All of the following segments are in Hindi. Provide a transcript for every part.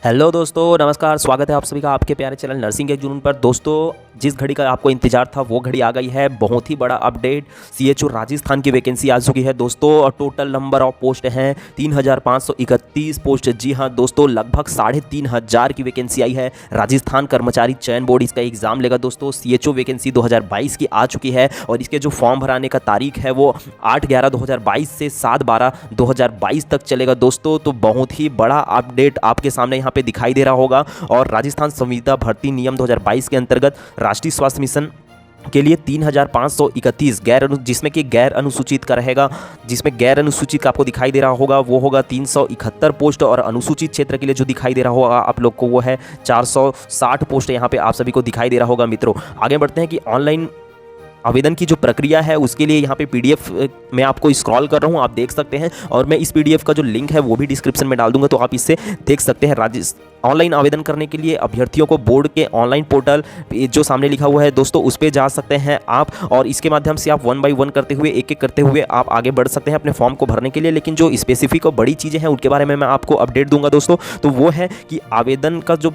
हेलो दोस्तों, नमस्कार। स्वागत है आप सभी का आपके प्यारे चैनल नर्सिंग के जुनून पर। दोस्तों, जिस घड़ी का आपको इंतजार था वो घड़ी आ गई है। बहुत ही बड़ा अपडेट, सीएचओ राजस्थान की वैकेंसी आ चुकी है दोस्तों। और टोटल नंबर ऑफ पोस्ट हैं 3531 पोस्ट। जी हाँ दोस्तों, लगभग 3500 की वैकेंसी आई है। राजस्थान कर्मचारी चयन बोर्ड इसका एग्जाम लेगा दोस्तों। सीएचओ वैकेंसी 2022 की आ चुकी है और इसके जो फॉर्म भराने का तारीख है वो 8/11/2022 से 7/12/2022 तक चलेगा दोस्तों। तो बहुत ही बड़ा अपडेट आपके सामने यहाँ पे दिखाई दे रहा होगा। और राजस्थान संविदा भर्ती नियम 2022 के अंतर्गत राष्ट्रीय स्वास्थ्य मिशन के लिए 3531 जिसमें कि गैर अनुसूचित का रहेगा। जिसमें गैर अनुसूचित का आपको दिखाई दे रहा होगा वो होगा 371 पोस्ट। और अनुसूचित क्षेत्र के लिए जो दिखाई दे रहा होगा आप लोग को वो है 460 पोस्ट यहाँ पे आप सभी को दिखाई दे रहा होगा। मित्रों, आगे बढ़ते हैं कि ऑनलाइन आवेदन की जो प्रक्रिया है उसके लिए यहाँ पे पीडीएफ मैं आपको स्क्रॉल कर रहा हूँ, आप देख सकते हैं। और मैं इस पीडीएफ का जो लिंक है वो भी डिस्क्रिप्शन में डाल दूंगा, तो आप इससे देख सकते हैं। ऑनलाइन आवेदन करने के लिए अभ्यर्थियों को बोर्ड के ऑनलाइन पोर्टल जो सामने लिखा हुआ है दोस्तों उस पर जा सकते हैं आप। और इसके माध्यम से आप 1 बाय 1 करते हुए, एक एक करते हुए आप आगे बढ़ सकते हैं अपने फॉर्म को भरने के लिए। लेकिन जो स्पेसिफिक और बड़ी चीज़ें हैं उनके बारे में मैं आपको अपडेट दूंगा दोस्तों। तो वो है कि आवेदन का जो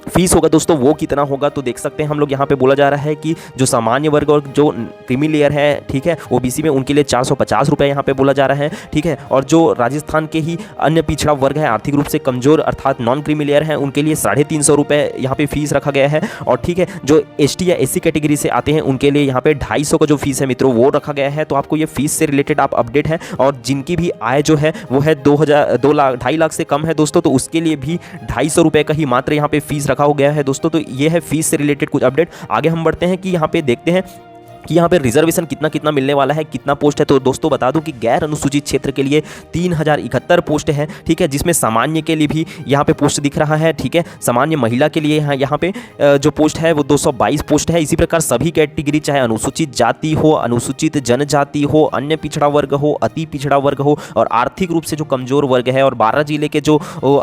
फीस होगा दोस्तों वो कितना होगा। तो देख सकते हैं हम लोग यहाँ पे बोला जा रहा है कि जो सामान्य वर्ग और जो क्रीमी लेयर है, ठीक है, ओबीसी में, उनके लिए 450 रुपये यहाँ पे बोला जा रहा है, ठीक है। और जो राजस्थान के ही अन्य पिछड़ा वर्ग है, आर्थिक रूप से कमजोर अर्थात नॉन क्रीमी लेयर है, उनके लिए 350 रुपये यहाँ पे फीस रखा गया है। और ठीक है, जो एसटी या एससी कैटेगरी से आते हैं उनके लिए यहाँ पे 250 का जो फीस है मित्रों वो रखा गया है। तो आपको ये फीस से रिलेटेड आप अपडेट है। और जिनकी भी आय जो है वो है 2.5 लाख से कम है दोस्तों, तो उसके लिए भी 250 रुपये का ही मात्र यहाँ पे फीस रखा हो गया है दोस्तों। तो ये है फीस से रिलेटेड कुछ अपडेट। आगे हम बढ़ते हैं कि यहाँ पे देखते हैं कि यहाँ पे रिजर्वेशन कितना कितना मिलने वाला है, कितना पोस्ट है। तो दोस्तों बता दूं कि गैर अनुसूचित क्षेत्र के लिए 3071 पोस्ट है, ठीक है, जिसमें सामान्य के लिए भी यहाँ पे पोस्ट दिख रहा है, ठीक है। सामान्य महिला के लिए यहाँ पे जो पोस्ट है वो 222 पोस्ट है। इसी प्रकार सभी कैटेगरी, चाहे अनुसूचित जाति हो, अनुसूचित जनजाति हो, अन्य पिछड़ा वर्ग हो, अति पिछड़ा वर्ग हो और आर्थिक रूप से जो कमजोर वर्ग है और 12 जिले के जो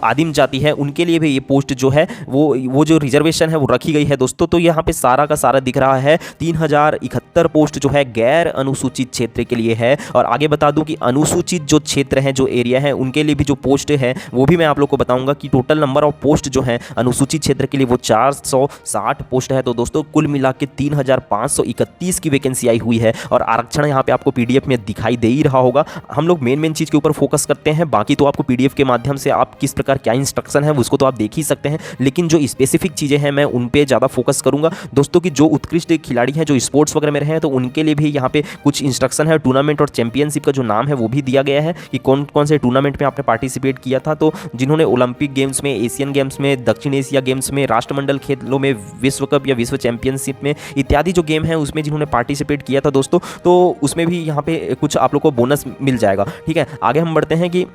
आदिम जाति है उनके लिए भी ये पोस्ट जो है वो जो रिजर्वेशन है वो रखी गई है दोस्तों। तो यहाँ पे सारा का सारा दिख रहा है 3071 पोस्ट जो है गैर अनुसूचित क्षेत्र के लिए है। और आगे बता दूं कि अनुसूचित जो क्षेत्र है, जो एरिया है, उनके लिए भी जो पोस्ट है वो भी मैं आप लोग को बताऊंगा कि टोटल नंबर ऑफ पोस्ट जो है अनुसूचित क्षेत्र के लिए वो 460 पोस्ट है। तो दोस्तों कुल मिला के 3531 की वैकेंसी आई हुई है। और आरक्षण यहाँ पे आपको पीडीएफ में दिखाई दे ही रहा होगा। हम लोग मेन चीज के ऊपर फोकस करते हैं, बाकी तो आपको पीडीएफ के माध्यम से आप किस प्रकार क्या इंस्ट्रक्शन है उसको तो आप देख ही सकते हैं। लेकिन जो स्पेसिफिक चीजें हैं मैं उन पे ज्यादा फोकस करूंगा दोस्तों। की जो उत्कृष्ट खिलाड़ी हैं, जो स्पोर्ट्स वगैरह में हैं, तो उनके लिए भी यहाँ पे कुछ इंस्ट्रक्शन है। टूर्नामेंट और चैंपियनशिप का जो नाम है वो भी दिया गया है कि कौन कौन से टूर्नामेंट में आपने पार्टिसिपेट किया था। तो जिन्होंने ओलंपिक गेम्स में, एशियन गेम्स में, दक्षिण एशिया गेम्स में, राष्ट्रमंडल खेलों में, विश्व कप या विश्व चैंपियनशिप में इत्यादि जो गेम है उसमें जिन्होंने पार्टिसिपेट किया था दोस्तों, तो उसमें भी यहाँ पे कुछ आप लोग को बोनस मिल जाएगा, ठीक है। आगे हम बढ़ते हैं कि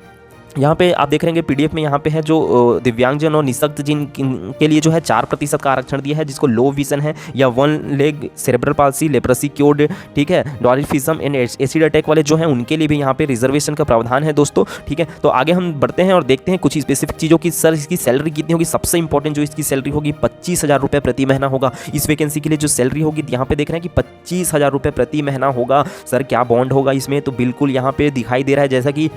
यहाँ पे आप देख रहे हैं पीडीएफ में यहाँ पे है जो दिव्यांगजन और निःशक्त जिन के लिए जो है 4% का आरक्षण दिया है, जिसको लो विजन है या 1 leg cerebral palsy, leprosy cured, ठीक है, डॉर्फिज्म एंड एसिड अटैक वाले जो हैं उनके लिए भी यहाँ पे रिजर्वेशन का प्रावधान है दोस्तों, ठीक है। तो आगे हम बढ़ते हैं और देखते हैं कुछ स्पेसिफिक चीज़ों की। सर इसकी सैलरी कितनी होगी? सबसे इंपॉर्टेंट जो इसकी सैलरी होगी 25,000 रुपये प्रति महीना होगा। इस वैकेंसी के लिए जो सैलरी होगी यहाँ पे देख रहे हैं कि 25,000 रुपये प्रति महीना होगा। सर क्या बॉन्ड होगा इसमें? तो बिल्कुल यहाँ पे दिखाई दे रहा है, जैसा कि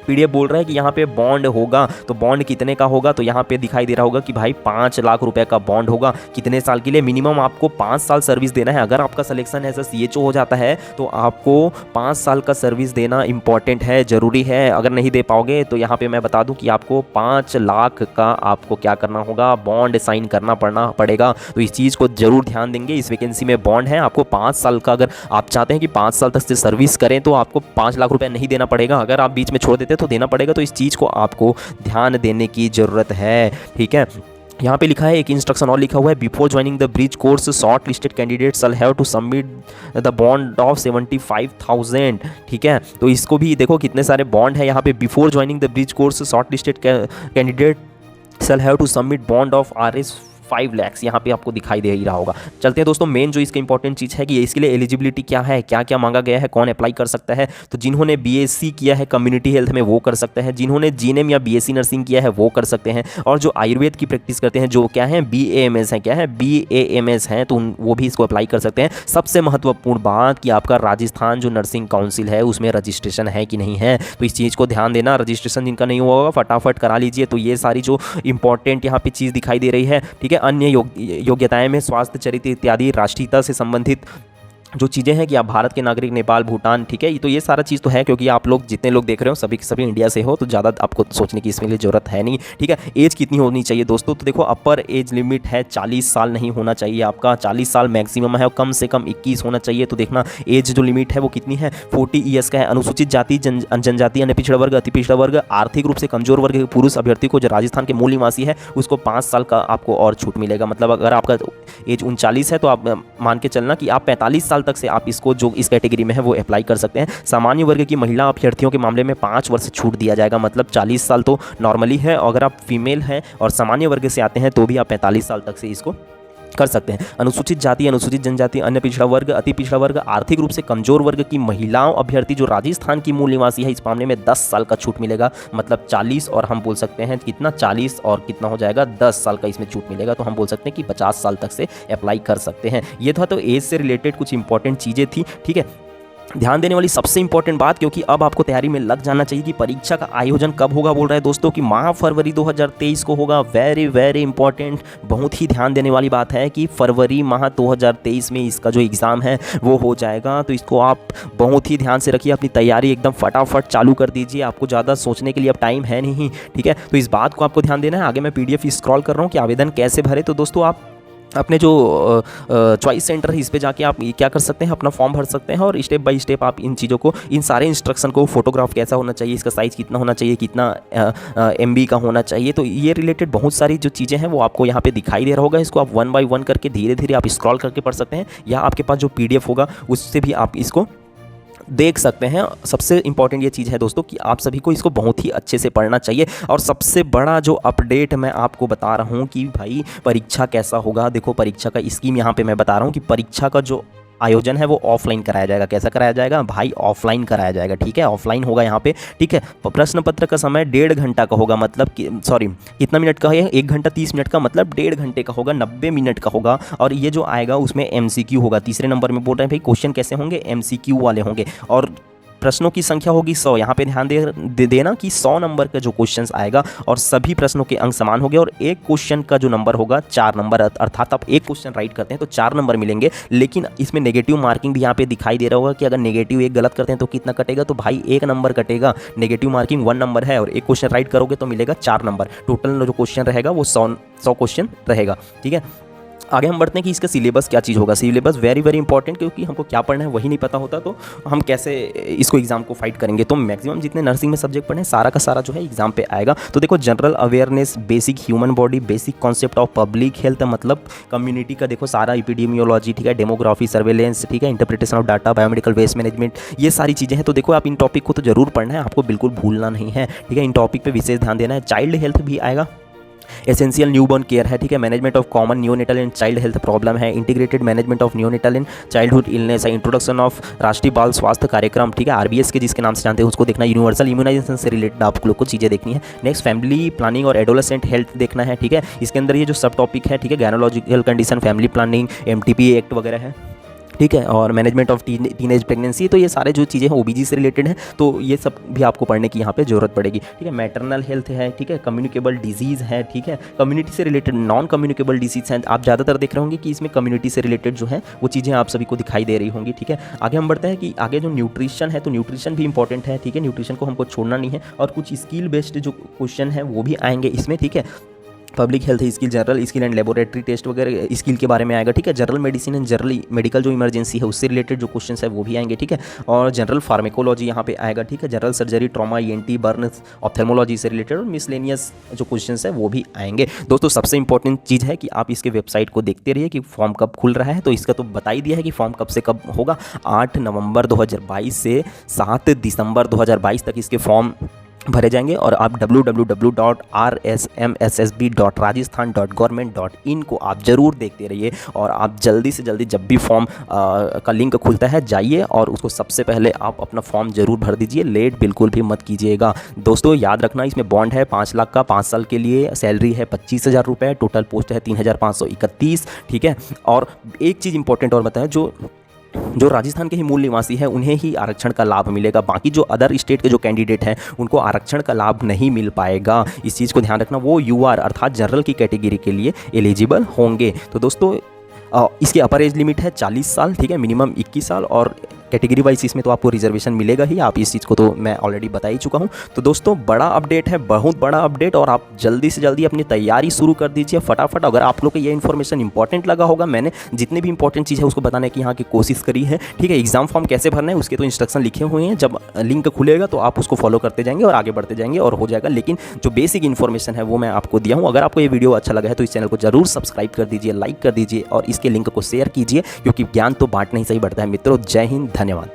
पीडीएफ बोल रहा है कि यहाँ पे बॉन्ड होगा। तो बॉन्ड कितने का होगा? तो यहाँ पे दिखाई दे रहा होगा कि भाई 5 लाख रुपए का बॉन्ड होगा। कितने साल के लिए? मिनिमम आपको 5 साल सर्विस देना है। अगर आपका सिलेक्शन एज अ सीएचओ हो जाता है तो आपको 5 साल का सर्विस देना इंपॉर्टेंट है, जरूरी है। अगर नहीं दे पाओगे तो यहाँ पे मैं बता दूं कि आपको 5 लाख का आपको क्या करना होगा, बॉन्ड साइन करना पड़ेगा। तो इस चीज़ को जरूर ध्यान देंगे। इस वैकेंसी में बॉन्ड है, आपको 5 साल का, अगर आप चाहते हैं कि 5 साल तक से सर्विस करें तो आपको 5 लाख रुपये नहीं देना पड़ेगा। अगर आप बीच में छोड़ देते तो देना पड़ेगा। तो इस चीज़ को आपको ध्यान देने की ज़रूरत है, ठीक है। यहाँ पे लिखा है, एक इंस्ट्रक्शन और लिखा हुआ है, before joining the bridge course short listed candidate shall have to submit the bond of 75,000, ठीक है। तो इसको भी देखो कितने सारे बॉन्ड है यहाँ पे। Before joining the bridge course short listed candidate shall have to submit bond of Rs 5 lakh यहाँ पे आपको दिखाई दे ही रहा होगा। चलते हैं दोस्तों, मेन जो इसका इंपॉर्टेंट चीज़ है कि इसके लिए एलिजिबिलिटी क्या है, क्या क्या मांगा गया है, कौन अप्लाई कर सकता है। तो जिन्होंने बीएससी किया है कम्युनिटी हेल्थ में वो कर सकते हैं, जिन्होंने जीएनएम या बीएससी नर्सिंग किया है वो कर सकते हैं, और जो आयुर्वेद की प्रैक्टिस करते हैं, जो क्या है बीएएमएस है, क्या है बीएएमएस हैं, तो वो भी इसको अप्लाई कर सकते हैं। सबसे महत्वपूर्ण बात कि आपका राजस्थान जो नर्सिंग काउंसिल है उसमें रजिस्ट्रेशन है कि नहीं है, तो इस चीज़ को ध्यान देना। रजिस्ट्रेशन जिनका नहीं हुआ होगा फटाफट करा लीजिए। तो ये सारी जो इंपॉर्टेंट यहाँ पे चीज़ दिखाई दे रही है, ठीक है। अन्य योग्यताएं में स्वास्थ्य चरित्र इत्यादि राष्ट्रीयता से संबंधित जो चीज़ें हैं कि आप भारत के नागरिक, नेपाल, भूटान, ठीक है। तो ये सारा चीज़ तो है क्योंकि आप लोग जितने लोग देख रहे हो सभी के सभी इंडिया से हो, तो ज़्यादा आपको सोचने की इसमें लिए ज़रूरत है नहीं, ठीक है। एज कितनी होनी चाहिए दोस्तों, तो देखो अपर एज लिमिट है 40 साल नहीं होना चाहिए आपका, 40 साल मैक्सिमम है और कम से कम 21 होना चाहिए। तो देखना एज जो लिमिट है वो कितनी है, 40 ईयर्स का है। अनुसूचित जाति, जनजाति, अन्य पिछड़ा वर्ग, अति पिछड़ा वर्ग, आर्थिक रूप से कमजोर वर्ग के पुरुष अभ्यर्थी को जो राजस्थान के मूल निवासी है उसको 5 साल का आपको और छूट मिलेगा। मतलब अगर आपका एज 39 है तो आप मान के चलना कि आप 45 साल तक से आप इसको जो इस कैटेगरी में है वो अप्लाई कर सकते हैं। सामान्य वर्ग की महिला अभ्यर्थियों के मामले में 5 वर्ष छूट दिया जाएगा, मतलब 40 साल तो नॉर्मली है। अगर आप फीमेल हैं और सामान्य वर्ग से आते हैं तो भी आप 45 साल तक से इसको कर सकते हैं। अनुसूचित जाति, अनुसूचित जनजाति, अन्य पिछड़ा वर्ग, अति पिछड़ा वर्ग, आर्थिक रूप से कमजोर वर्ग की महिलाओं अभ्यर्थी जो राजस्थान की मूल निवासी है इस मामले में 10 साल का छूट मिलेगा। मतलब 40 और हम बोल सकते हैं कितना, 40 और कितना हो जाएगा 10 साल का इसमें छूट मिलेगा। तो हम बोल सकते हैं कि 50 साल तक से अप्लाई कर सकते हैं। ये था तो एज से रिलेटेड कुछ इंपॉर्टेंट चीज़ें थी, ठीक है। ध्यान देने वाली सबसे इंपॉर्टेंट बात, क्योंकि अब आपको तैयारी में लग जाना चाहिए कि परीक्षा का आयोजन कब होगा। बोल रहा है दोस्तों कि माह फरवरी 2023 को होगा। वेरी वेरी इंपॉर्टेंट, बहुत ही ध्यान देने वाली बात है कि फरवरी माह 2023 में इसका जो एग्ज़ाम है वो हो जाएगा। तो इसको आप बहुत ही ध्यान से रखिए, अपनी तैयारी एकदम फटाफट चालू कर दीजिए। आपको ज़्यादा सोचने के लिए अब टाइम है नहीं, ठीक है। तो इस बात को आपको ध्यान देना है। आगे मैं PDF स्क्रॉल कर रहा हूँ कि आवेदन कैसे भरे। तो दोस्तों आप अपने जो चॉइस सेंटर है इस पे जाके आप क्या कर सकते हैं, अपना फॉर्म भर सकते हैं और स्टेप बाय स्टेप आप इन चीज़ों को, इन सारे इंस्ट्रक्शन को, फोटोग्राफ कैसा होना चाहिए, इसका साइज़ कितना होना चाहिए, कितना MB का होना चाहिए, तो ये रिलेटेड बहुत सारी जो चीज़ें हैं वो आपको यहाँ पे दिखाई दे रहा होगा। इसको आप 1 बाय 1 करके धीरे धीरे आप स्क्रॉल करके पढ़ सकते हैं, या आपके पास जो PDF होगा उससे भी आप इसको देख सकते हैं। सबसे इंपॉर्टेंट ये चीज़ है दोस्तों कि आप सभी को इसको बहुत ही अच्छे से पढ़ना चाहिए। और सबसे बड़ा जो अपडेट मैं आपको बता रहा हूँ कि भाई परीक्षा कैसा होगा। देखो परीक्षा का स्कीम यहाँ पे मैं बता रहा हूँ कि परीक्षा का जो आयोजन है वो ऑफलाइन कराया जाएगा। कैसा कराया जाएगा भाई, ऑफलाइन कराया जाएगा, ठीक है। ऑफलाइन होगा यहाँ पे, ठीक है। प्रश्न पत्र का समय 1.5 घंटा का होगा, मतलब सॉरी कितना मिनट का है, 1 घंटा 30 मिनट का, मतलब 1.5 घंटे का होगा, 90 मिनट का होगा। और ये जो आएगा उसमें MCQ होगा। तीसरे नंबर में बोल रहे हैं भाई क्वेश्चन कैसे होंगे, MCQ वाले होंगे। और प्रश्नों की संख्या होगी 100। यहाँ पे ध्यान देना कि 100 नंबर का जो क्वेश्चंस आएगा और सभी प्रश्नों के अंक समान होंगे। और एक क्वेश्चन का जो नंबर होगा 4 नंबर, अर्थात आप एक क्वेश्चन राइट करते हैं तो 4 नंबर मिलेंगे। लेकिन इसमें नेगेटिव मार्किंग भी यहाँ पे दिखाई दे रहा होगा कि अगर नेगेटिव 1 गलत करते हैं तो कितना कटेगा, तो भाई 1 नंबर कटेगा। नेगेटिव मार्किंग 1 नंबर है और एक क्वेश्चन राइट करोगे तो मिलेगा 4 नंबर। टोटल जो क्वेश्चन रहेगा वो 100 क्वेश्चन रहेगा, ठीक है। आगे हम बढ़ते हैं कि इसका सिलेबस क्या चीज़ होगा। सिलेबस वेरी वेरी इंपॉर्टेंट, क्योंकि हमको क्या पढ़ना है वही नहीं पता होता तो हम कैसे इसको एग्जाम को फाइट करेंगे। तो मैक्सिमम जितने नर्सिंग में सब्जेक्ट पढ़े सारा का सारा जो है एग्जाम पे आएगा। तो देखो general awareness, basic human body, basic concept of public health, मतलब कम्युनिटी का देखो सारा, एपिडेमियोलॉजी, ठीक है, डेमोग्राफी, सर्वेलेंस, ठीक है, interpretation of data, biomedical waste management, ये सारी चीज़ें हैं। तो देखो आप इन टॉपिक को तो जरूर पढ़ना है, आपको बिल्कुल भूलना नहीं है, ठीक है। इन टॉपिक पर विशेष ध्यान देना है। चाइल्ड हेल्थ भी आएगा, एसेंशियल न्यूबॉर्न केयर है, ठीक है, management of common neonatal and child health problem है, integrated management of neonatal and childhood illness है, इंट्रोडक्शन ऑफ राष्ट्रीय बाल स्वास्थ्य कार्यक्रम, ठीक है, RBS के जिसके नाम से जानते हैं उसको देखना, यूनिवर्सल इम्यूनाइजेशन से रिलेटेड आप लोग को चीज़ें देखनी है। नेक्स्ट फैमिली प्लानिंग और एडोलेसेंट हेल्थ देखना है, ठीक है। इसके अंदर ये जो सब टॉपिक है, ठीक है, gynaecological condition, family planning, MTP act वगैरह है, ठीक है, और मैनेजमेंट ऑफ टीनेज प्रेगनेंसी। तो ये सारे जो चीज़ें हैं OBG से रिलेटेड हैं, तो ये सब भी आपको पढ़ने की यहाँ पे ज़रूरत पड़ेगी, ठीक है। मैटरनल हेल्थ है, ठीक है, कम्युनिकेबल डिजीज़ है, ठीक है, कम्युनिटी से रिलेटेड नॉन कम्युनिकेबल डिजीज़ हैं। आप ज़्यादातर देख रहे होंगे कि इसमें कम्युनिटी से रिलेटेड जो है वो चीज़ें आप सभी को दिखाई दे रही होंगी, ठीक है। आगे हम बढ़ते हैं कि आगे जो न्यूट्रिशन है, तो न्यूट्रिशन भी इंपॉर्टेंट है, ठीक है, न्यूट्रिशन को हमको छोड़ना नहीं है। और कुछ स्किल बेस्ड जो क्वेश्चन है वो भी आएंगे इसमें, ठीक है। Public health skill, general skill and laboratory test वगैरह स्किल के बारे में आएगा, ठीक है। General medicine and general medical जो इमरजेंसी है उससे रिलेटेड जो क्वेश्चन है वो भी आएंगे, ठीक है। और जनरल फार्मेकोलॉजी यहाँ पे आएगा, ठीक है। General surgery, trauma, ENT, burn, ophthalmology से रिलेटेड और मिसलेनियस जो क्वेश्चन है वो भी आएंगे। दोस्तों सबसे इंपॉर्टेंट चीज़ है कि आप इसके वेबसाइट को देखते रहिए कि फॉर्म कब खुल रहा है। तो इसका तो बता ही दिया है कि फॉर्म कब से कब होगा, 8 नवंबर 2022 से 7 दिसंबर 2022 तक इसके फॉर्म भरे जाएंगे और आप www.rsmssb.rajasthan.government.in को आप ज़रूर देखते रहिए। और आप जल्दी से जल्दी जब भी फॉर्म का लिंक खुलता है जाइए और उसको सबसे पहले आप अपना फॉर्म ज़रूर भर दीजिए, लेट बिल्कुल भी मत कीजिएगा। दोस्तों याद रखना, इसमें बॉन्ड है 5 लाख का 5 साल के लिए, सैलरी है 25,000 रुपये, टोटल पोस्ट है 3,531, ठीक है। और एक चीज़ इंपॉर्टेंट और बताएं, जो राजस्थान के ही मूल निवासी हैं उन्हें ही आरक्षण का लाभ मिलेगा, बाकी जो अदर स्टेट के जो कैंडिडेट हैं उनको आरक्षण का लाभ नहीं मिल पाएगा। इस चीज़ को ध्यान रखना, वो यूआर अर्थात जनरल की कैटेगरी के लिए एलिजिबल होंगे। तो दोस्तों इसकी अपर एज लिमिट है 40 साल, ठीक है, मिनिमम 21 साल, और कैटेगरी वाइज इसमें तो आपको रिजर्वेशन मिलेगा ही, आप इस चीज़ को तो मैं ऑलरेडी बता ही चुका हूँ। तो दोस्तों बड़ा अपडेट है, बहुत बड़ा अपडेट, और आप जल्दी से जल्दी अपनी तैयारी शुरू कर दीजिए फटाफट। अगर आप लोग को ये इन्फॉर्मेशन इंपॉर्टेंट लगा होगा, मैंने जितने भी इंपॉर्टेंट चीज़ है उसको बताने की यहाँ की कोशिश करी है, ठीक है। एग्जाम फॉर्म कैसे भरना है उसके तो इंस्ट्रक्शन लिखे हुए हैं, जब लिंक खुलेगा तो आप उसको फॉलो करते जाएंगे और आगे बढ़ते जाएंगे और हो जाएगा। लेकिन जो बेसिक इन्फॉर्मेशन है वो मैं आपको दिया हूँ। अगर आपको ये वीडियो अच्छा लगा है तो इस चैनल को जरूर सब्सक्राइब कर दीजिए, लाइक कर दीजिए और इसके लिंक को शेयर कीजिए, क्योंकि ज्ञान तो बांटने ही सही बढ़ता है मित्रों। जय हिंद, धन्यवाद।